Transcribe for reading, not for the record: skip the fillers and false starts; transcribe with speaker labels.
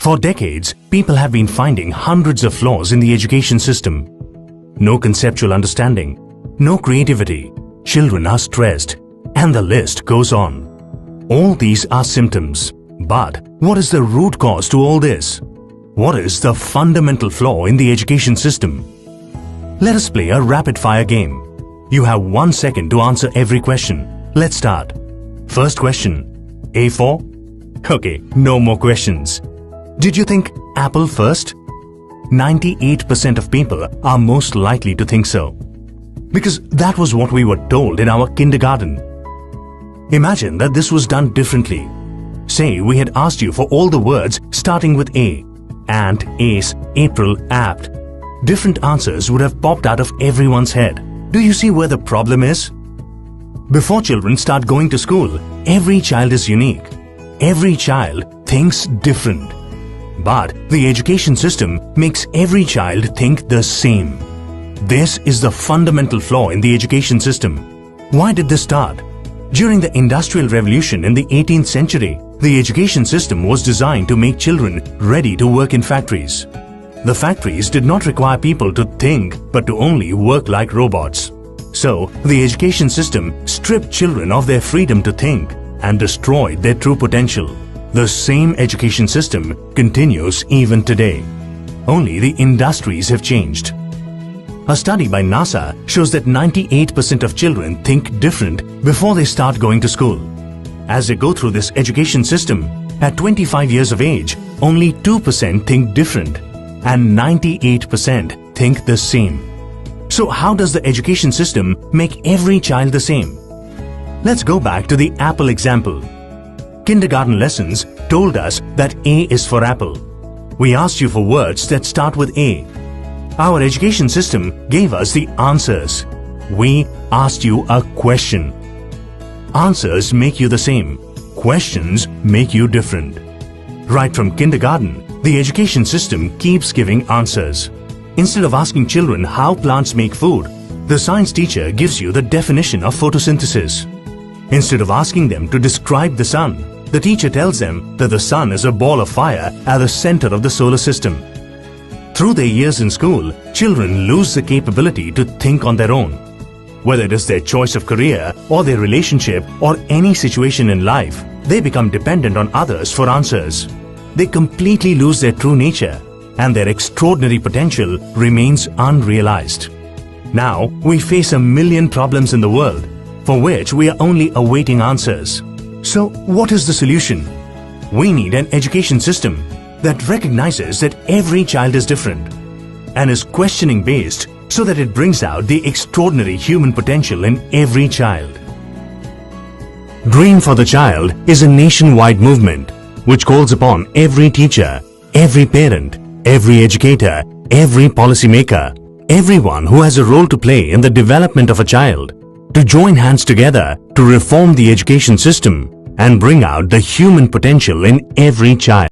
Speaker 1: For decades, people have been finding hundreds of flaws in the education system. No conceptual understanding, no creativity, children are stressed, and the list goes on. All these are symptoms. But what is the root cause to all this? What is the fundamental flaw in the education system? Let us play a rapid-fire game. You have 1 second to answer every question. Let's start. First question. A4? Okay, no more questions. Did you think apple first? 98% of people are most likely to think so. Because that was what we were told in our kindergarten. Imagine that this was done differently. Say we had asked you for all the words starting with A. Ant, ace, April, apt. Different answers would have popped out of everyone's head. Do you see where the problem is? Before children start going to school, every child is unique. Every child thinks different. But the education system makes every child think the same. This is the fundamental flaw in the education system. Why did this start? During the Industrial Revolution in the 18th century, the education system was designed to make children ready to work in factories. The factories did not require people to think but to only work like robots. So, the education system stripped children of their freedom to think and destroyed their true potential. The same education system continues even today. Only the industries have changed. A study by NASA shows that 98% of children think different before they start going to school. As they go through this education system, at 25 years of age, only 2% think different and 98% think the same. So how does the education system make every child the same? Let's go back to the apple example. Kindergarten lessons told us that A is for apple. We asked you for words that start with A. Our education system gave us the answers. We asked you a question. Answers make you the same. Questions make you different. Right from kindergarten, the education system keeps giving answers. Instead of asking children how plants make food, the science teacher gives you the definition of photosynthesis. Instead of asking them to describe the sun, the teacher tells them that the sun is a ball of fire at the center of the solar system. Through their years in school, children lose the capability to think on their own. Whether it is their choice of career or their relationship or any situation in life, they become dependent on others for answers. They completely lose their true nature and their extraordinary potential remains unrealized. Now, we face a million problems in the world for which we are only awaiting answers. So, what is the solution? We need an education system that recognizes that every child is different and is questioning based so that it brings out the extraordinary human potential in every child. Dream for the Child is a nationwide movement which calls upon every teacher, every parent, every educator, every policymaker, everyone who has a role to play in the development of a child to join hands together to reform the education system and bring out the human potential in every child.